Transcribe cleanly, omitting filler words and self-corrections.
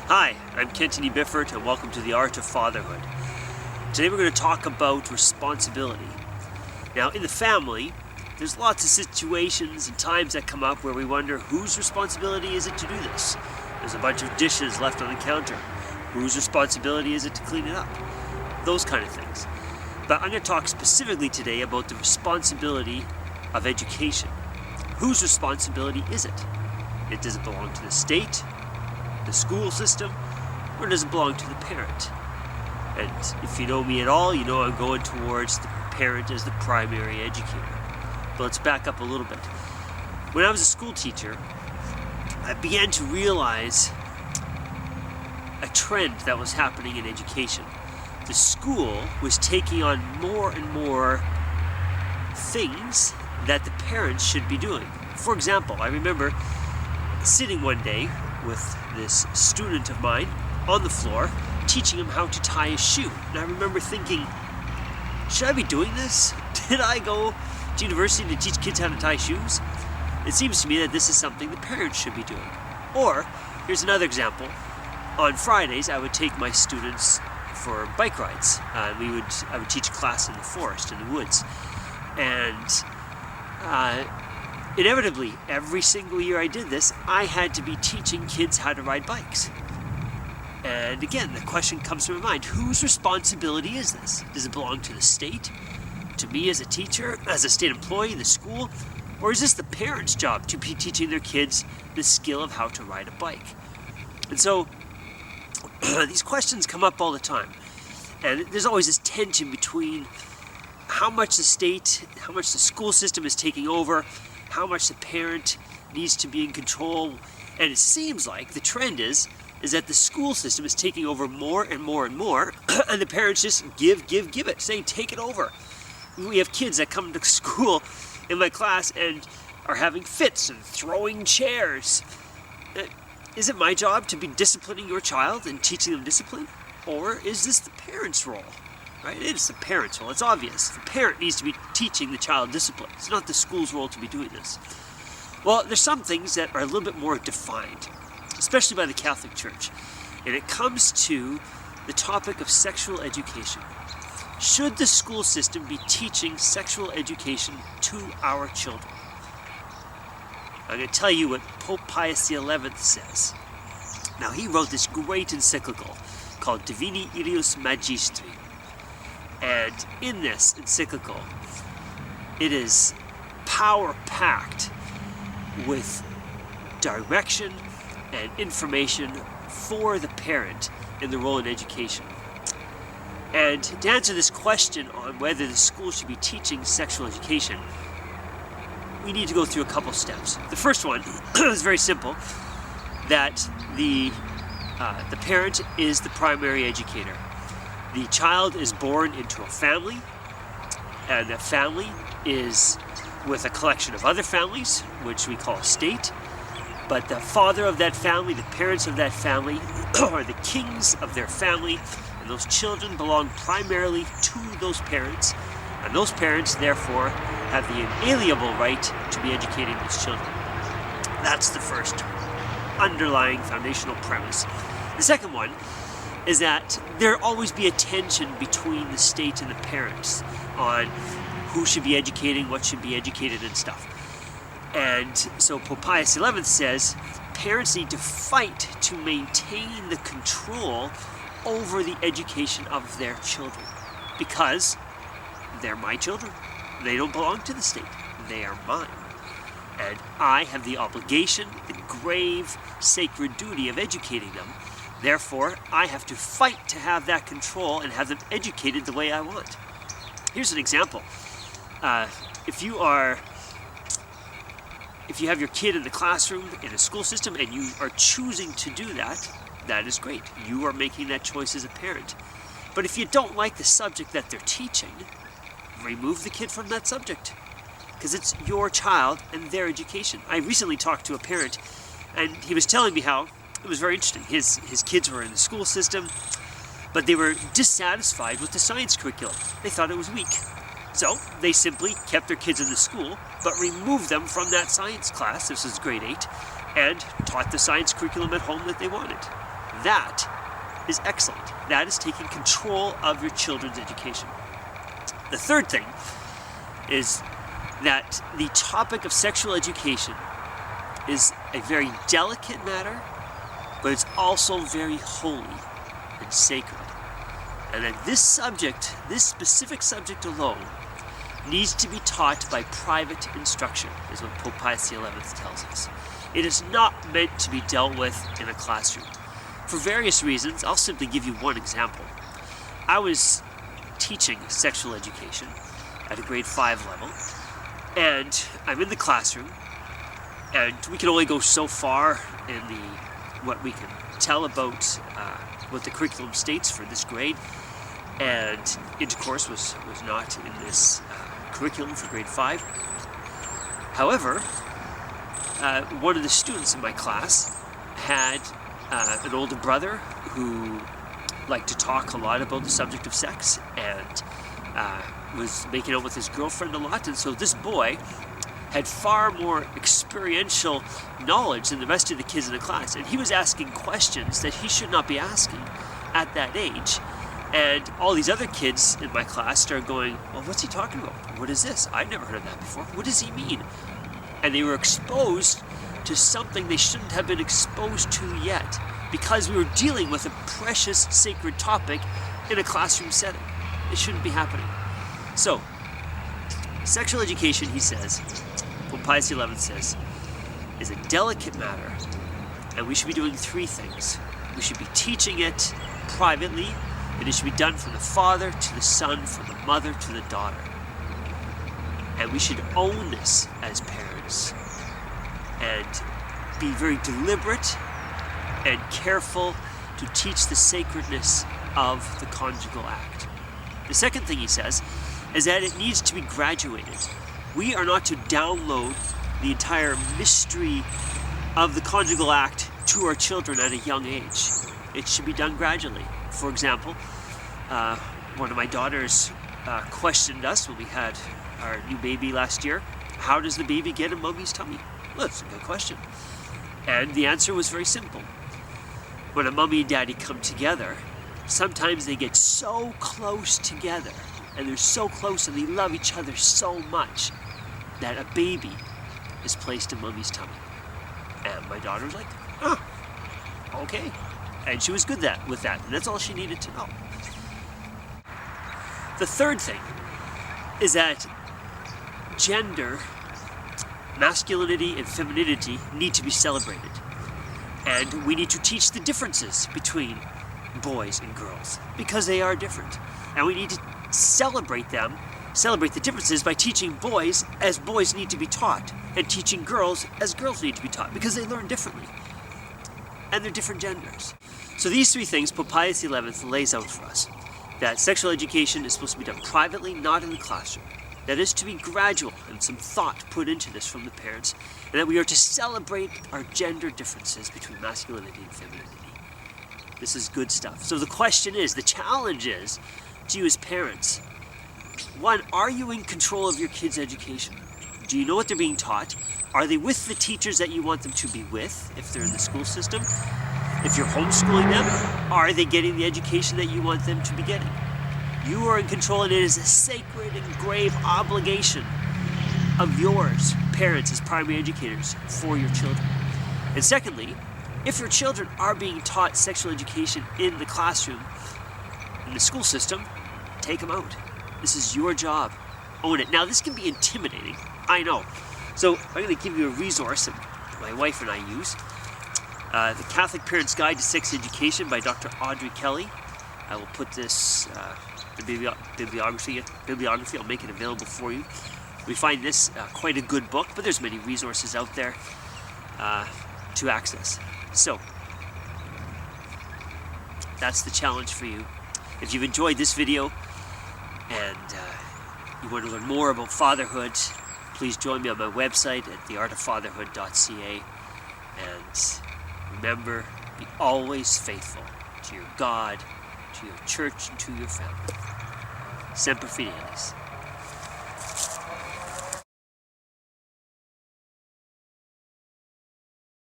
Hi, I'm Kentany Biffert and welcome to The Art of Fatherhood. Today we're going to talk about responsibility. Now, in the family, there's lots of situations and times that come up where we wonder whose responsibility is it to do this? There's a bunch of dishes left on the counter. Whose responsibility is it to clean it up? Those kind of things. But I'm going to talk specifically today about the responsibility of education. Whose responsibility is it? Does it belong to the state, the school system, or does it belong to the parent? And if you know me at all, you know I'm going towards the parent as the primary educator. But let's back up a little bit. When I was a school teacher, I began to realize a trend that was happening in education. The school was taking on more and more things that the parents should be doing. For example, I remember sitting one day with this student of mine on the floor, teaching him how to tie a shoe. And I remember thinking, should I be doing this? Did I go to university to teach kids how to tie shoes? It seems to me that this is something the parents should be doing. Or, here's another example. On Fridays, I would take my students for bike rides. I would teach a class in the forest, in the woods. And inevitably, every single year I did this, I had to be teaching kids how to ride bikes. And again, the question comes to my mind, whose responsibility is this? Does it belong to the state, to me as a teacher, as a state employee, the school? Or is this the parents' job to be teaching their kids the skill of how to ride a bike? And so, these questions come up all the time. And there's always this tension between how much the state, how much the school system is taking over, how much the parent needs to be in control. And it seems like the trend is that the school system is taking over more and more and more, and the parents just give it, saying take it over. We have kids that come to school in my class and are having fits and throwing chairs. Is it my job to be disciplining your child and teaching them discipline? Or is this the parent's role? Right? It's the parent's role. It's obvious. The parent needs to be teaching the child discipline. It's not the school's role to be doing this. Well, there's some things that are a little bit more defined, especially by the Catholic Church. And it comes to the topic of sexual education. Should the school system be teaching sexual education to our children? I'm going to tell you what Pope Pius XI says. Now, he wrote this great encyclical called Divini Irius Magistri. And in this encyclical, it is power-packed with direction and information for the parent in the role in education. And to answer this question on whether the school should be teaching sexual education, we need to go through a couple steps. The first one is very simple, that the parent is the primary educator. The child is born into a family, and that family is with a collection of other families, which we call a state. But the father of that family, the parents of that family, are the kings of their family, and those children belong primarily to those parents, and those parents, therefore, have the inalienable right to be educating those children. That's the first underlying foundational premise. The second one is that there always be a tension between the state and the parents on who should be educating, what should be educated and stuff. And so Pope Pius XI says parents need to fight to maintain the control over the education of their children, because they're my children. They don't belong to the state. They are mine. And I have the obligation, the grave, sacred duty of educating them. Therefore, I have to fight to have that control and have them educated the way I want. Here's an example. If you have your kid in the classroom, in a school system, and you are choosing to do that, that is great. You are making that choice as a parent. But if you don't like the subject that they're teaching, remove the kid from that subject, because it's your child and their education. I recently talked to a parent, and he was telling me how it was very interesting. His kids were in the school system, but they were dissatisfied with the science curriculum. They thought it was weak. So they simply kept their kids in the school, but removed them from that science class, this was grade 8, and taught the science curriculum at home that they wanted. That is excellent. That is taking control of your children's education. The third thing is that the topic of sexual education is a very delicate matter, but it's also very holy and sacred. And that this subject, this specific subject alone, needs to be taught by private instruction, is what Pope Pius XI tells us. It is not meant to be dealt with in a classroom. For various reasons, I'll simply give you one example. I was teaching sexual education at a grade 5 level, and I'm in the classroom, and we can only go so far in what we can tell about what the curriculum states for this grade, and intercourse was not in this curriculum for grade 5. However, one of the students in my class had an older brother who liked to talk a lot about the subject of sex and was making out with his girlfriend a lot, and so this boy had far more experiential knowledge than the rest of the kids in the class, and he was asking questions that he should not be asking at that age. And all these other kids in my class started going, well, what's he talking about? What is this? I've never heard of that before. What does he mean? And they were exposed to something they shouldn't have been exposed to yet, because we were dealing with a precious, sacred topic in a classroom setting. It shouldn't be happening. So, sexual education, he says, Pope Pius XI says, is a delicate matter, and we should be doing 3 things. We should be teaching it privately, and it should be done from the father to the son, from the mother to the daughter. And we should own this as parents and be very deliberate and careful to teach the sacredness of the conjugal act. The second thing he says is that it needs to be graduated. We are not to download the entire mystery of the conjugal act to our children at a young age. It should be done gradually. For example, one of my daughters questioned us when we had our new baby last year. How does the baby get in mommy's tummy? Well, that's a good question. And the answer was very simple. When a mommy and daddy come together, sometimes they get so close together, and they're so close and they love each other so much, that a baby is placed in mommy's tummy. And my daughter was like, oh, okay. And she was good with that, and that's all she needed to know. The third thing is that gender, masculinity and femininity need to be celebrated. And we need to teach the differences between boys and girls, because they are different. And we need to celebrate the differences by teaching boys as boys need to be taught, and teaching girls as girls need to be taught, because they learn differently. And they're different genders. So these 3 things Pope Pius XI lays out for us. That sexual education is supposed to be done privately, not in the classroom. That is to be gradual and some thought put into this from the parents. And that we are to celebrate our gender differences between masculinity and femininity. This is good stuff. So the question is, the challenge is, to you as parents, 1, are you in control of your kids' education? Do you know what they're being taught? Are they with the teachers that you want them to be with, if they're in the school system? If you're homeschooling them, are they getting the education that you want them to be getting? You are in control, and it is a sacred and grave obligation of yours, parents, as primary educators, for your children. And secondly, if your children are being taught sexual education in the classroom, in the school system, take them out. This is your job. Own it. Now, this can be intimidating, I know. So I'm going to give you a resource that my wife and I use. The Catholic Parent's Guide to Sex Education by Dr. Audrey Kelly. I will put this, the bibliography, I'll make it available for you. We find this quite a good book, but there's many resources out there to access. So, that's the challenge for you. If you've enjoyed this video and you want to learn more about fatherhood, please join me on my website at theartoffatherhood.ca. And remember, be always faithful to your God, to your church, and to your family. Semper Fidelis.